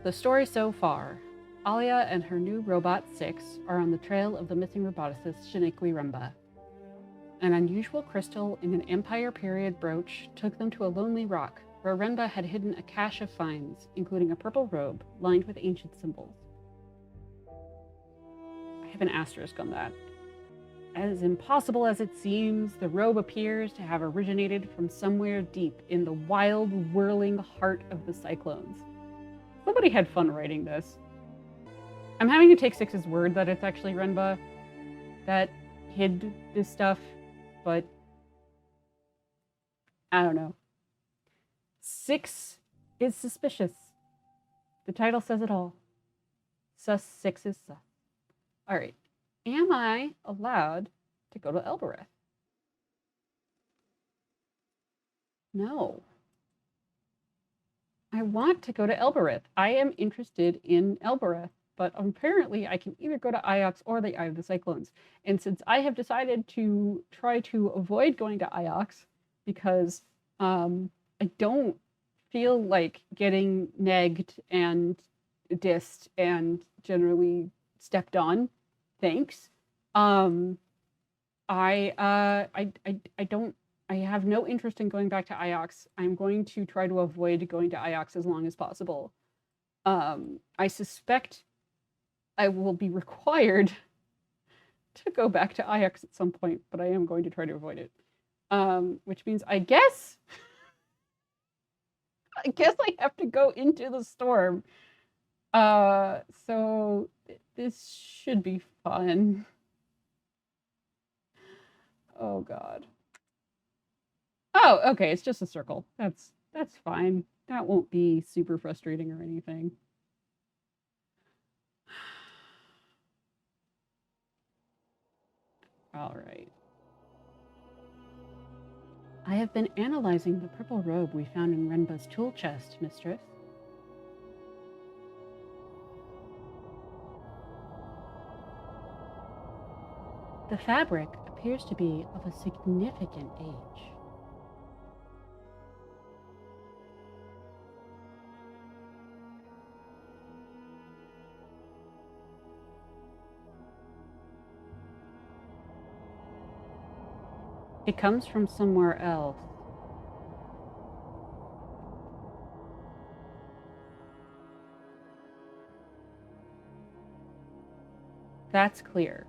The story so far. Aliya and her new robot 6 are on the trail of the missing roboticist Shaniqui Rumba. An unusual crystal in an Empire period brooch took them to a lonely rock where Renba had hidden a cache of finds, including a purple robe lined with ancient symbols. I have an asterisk on that. As impossible as it seems, the robe appears to have originated from somewhere deep in the wild, whirling heart of the Cyclones. Somebody had fun writing this. I'm having to take Six's word that it's actually Renba that hid this stuff, but I don't know. 6 is suspicious. The title says it all. Sus 6 is sus. All right. Am I allowed to go to Elbereth? No. I want to go to Elbereth. I am interested in Elbereth, but apparently I can either go to Iox or the Eye of the Cyclones. And since I have decided to try to avoid going to Iox because I don't feel like getting negged and dissed and generally stepped on, thanks. I have no interest in going back to Iox. I'm going to try to avoid going to Iox as long as possible. I suspect I will be required to go back to Iox at some point, but I am going to try to avoid it. Which means I guess I have to go into the storm. So this should be fun. Oh God. Oh, okay, it's just a circle. That's fine. That won't be super frustrating or anything. All right. I have been analyzing the purple robe we found in Renba's tool chest, mistress. The fabric appears to be of a significant age. It comes from somewhere else. That's clear.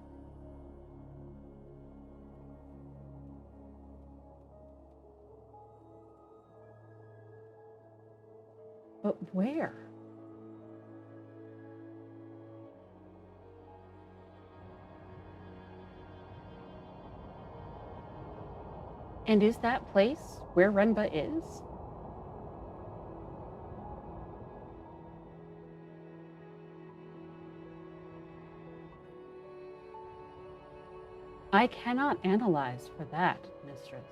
But where? And is that place where Renba is? I cannot analyze for that, mistress.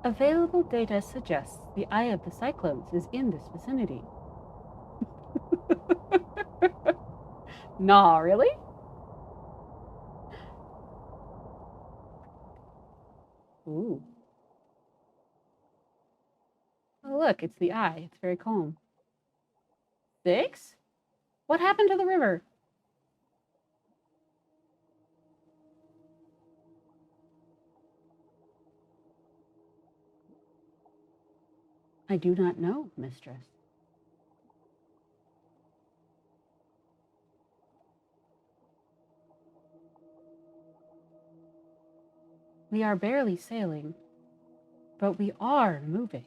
Available data suggests the Eye of the Cyclones is in this vicinity. Nah, really? Ooh. Oh, look, it's the eye. It's very calm. 6? What happened to the river? I do not know, mistress. We are barely sailing, but we are moving.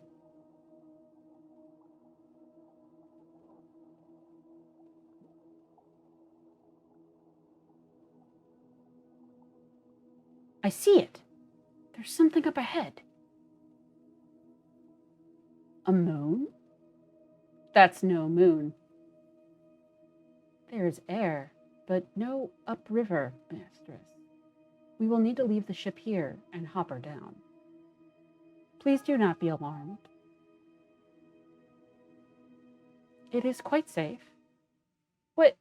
I see it. There's something up ahead. A moon? That's no moon. There is air, but no upriver, mistress. We will need to leave the ship here and hop her down. Please do not be alarmed. It is quite safe. What?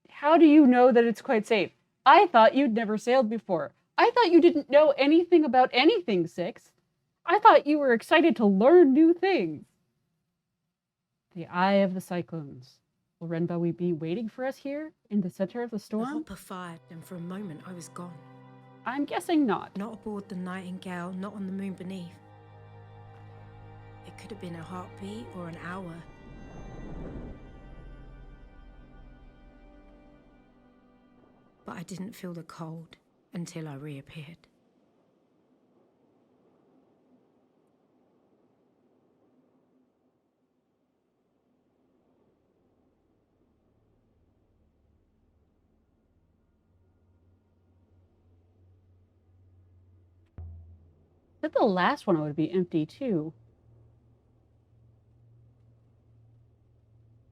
How do you know that it's quite safe? I thought you'd never sailed before. I thought you didn't know anything about anything, Six. I thought you were excited to learn new things. The eye of the Cyclones. Will Renbo be waiting for us here in the center of the The storm? hopper fired, and for a moment I was gone. I'm guessing not. Not aboard the Nightingale, not on the moon beneath. It could have been a heartbeat or an hour. But I didn't feel the cold until I reappeared. Said the last one would be empty too.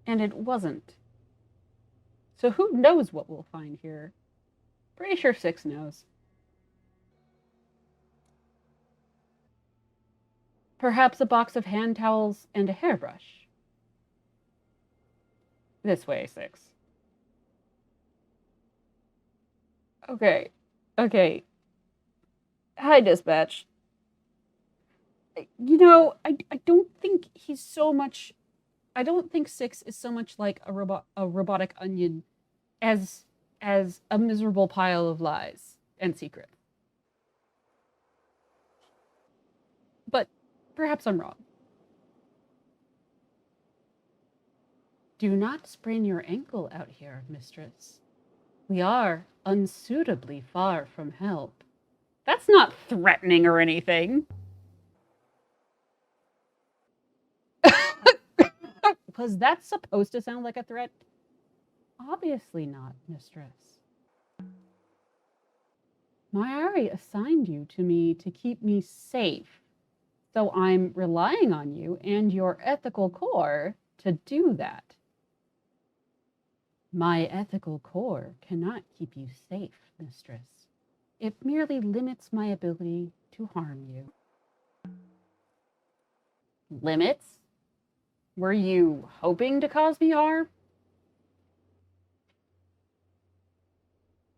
And it wasn't. So who knows what we'll find here? Pretty sure Six knows. Perhaps a box of hand towels and a hairbrush. This way, Six. Okay. Okay. Hi, dispatch. You know, I don't think he's so much. I don't think Six is so much like a robotic onion as a miserable pile of lies and secrets. But perhaps I'm wrong. Do not sprain your ankle out here, mistress. We are unsuitably far from help. That's not threatening or anything. Was that supposed to sound like a threat? Obviously not, mistress. Mayari assigned you to me to keep me safe. So I'm relying on you and your ethical core to do that. My ethical core cannot keep you safe, mistress. It merely limits my ability to harm you. Limits? Were you hoping to cause me harm?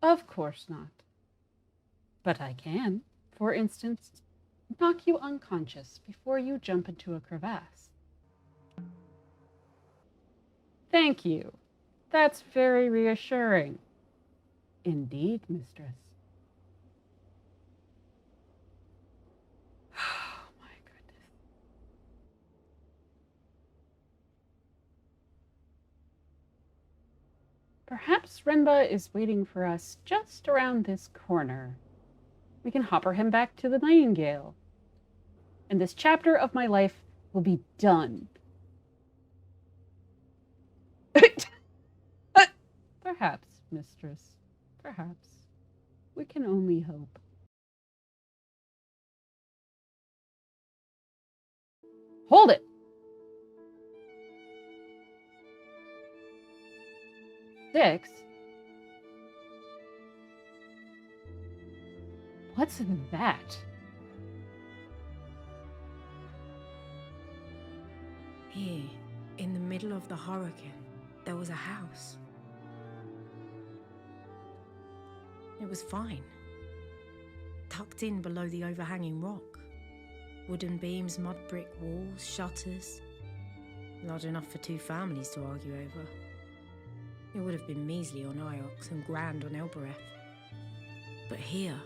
Of course not. But I can, for instance, knock you unconscious before you jump into a crevasse. Thank you. That's very reassuring. Indeed, mistress. Oh my goodness. Perhaps Renba is waiting for us just around this corner. We can hopper him back to the Nightingale. And this chapter of my life will be done. Perhaps, mistress. Perhaps. We can only hope. Hold it! Six? What's that? Here, in the middle of the hurricane, there was a house. It was fine. Tucked in below the overhanging rock. Wooden beams, mud brick walls, shutters. Large enough for 2 families to argue over. It would have been measly on Iox and grand on Elbereth. But here,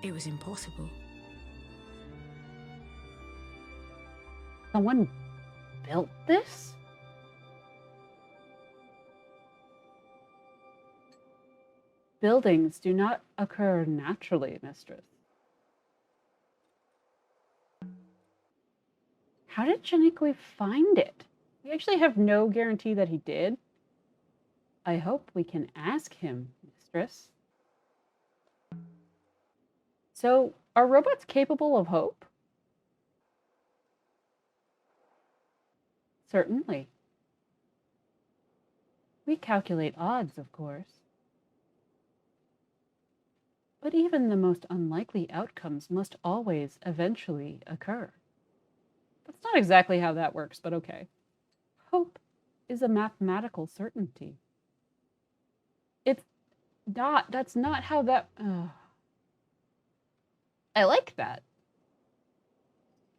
it was impossible. Someone built this? Buildings do not occur naturally, mistress. How did Janikwe find it? We actually have no guarantee that he did. I hope we can ask him, mistress. So, are robots capable of hope? Certainly. We calculate odds, of course. But even the most unlikely outcomes must always eventually occur. That's not exactly how that works, but okay. Hope is a mathematical certainty. That's not how that... I like that.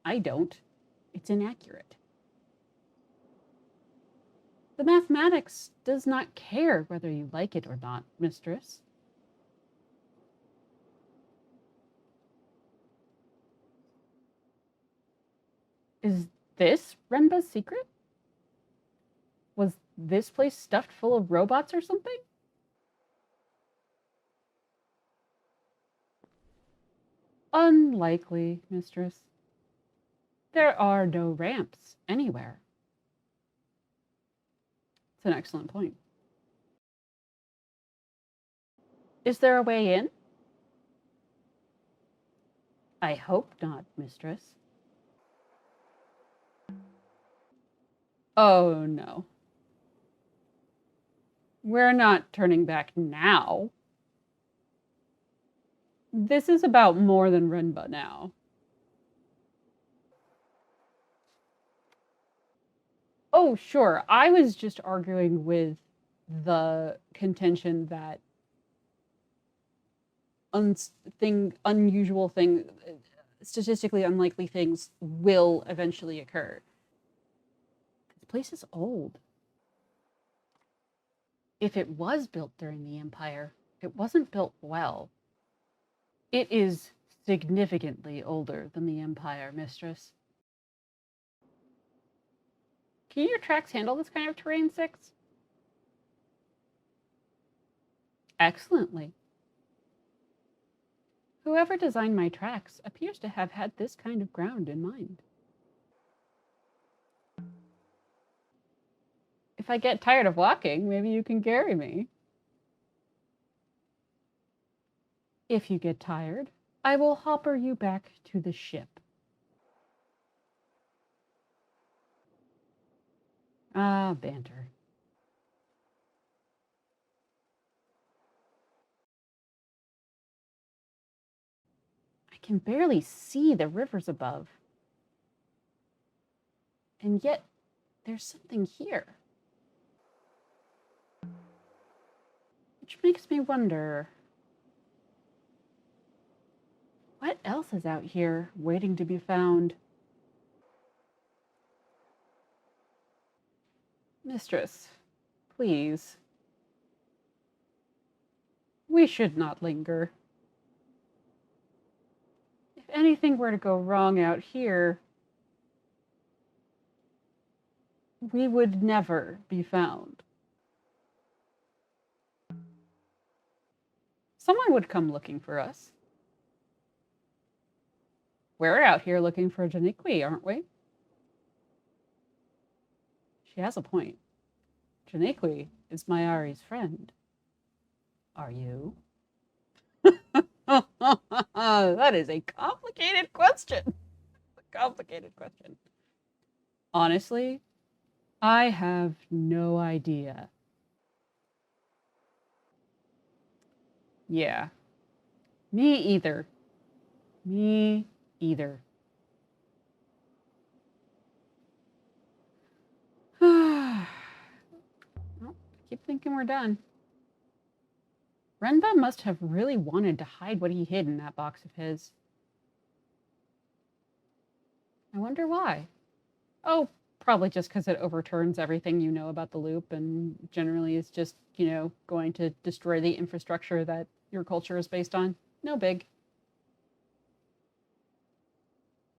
I don't. It's inaccurate. The mathematics does not care whether you like it or not, mistress. Is this Renba's secret? Was this place stuffed full of robots or something? Unlikely, mistress. There are no ramps anywhere. It's an excellent point. Is there a way in? I hope not, mistress. Oh, no. We're not turning back now. This is about more than Renba now. Oh, sure. I was just arguing with the contention that unusual thing, statistically unlikely things will eventually occur. This place is old. If it was built during the Empire, it wasn't built well. It is significantly older than the Empire, mistress. Can your tracks handle this kind of terrain, Six? Excellently. Whoever designed my tracks appears to have had this kind of ground in mind. If I get tired of walking, maybe you can carry me. If you get tired, I will hopper you back to the ship. Ah, banter. I can barely see the rivers above. And yet, there's something here. Which makes me wonder, what else is out here waiting to be found? Mistress, please. We should not linger. If anything were to go wrong out here, we would never be found. Someone would come looking for us. We're out here looking for Janiqui, aren't we? She has a point. Janiqui is Mayari's friend. Are you? That is a complicated question. A complicated question. Honestly, I have no idea. Yeah. Me either. Me either. Well, I keep thinking we're done. Renba must have really wanted to hide what he hid in that box of his. I wonder why. Oh, probably just because it overturns everything you know about the loop and generally is just, going to destroy the infrastructure that your culture is based on. No big.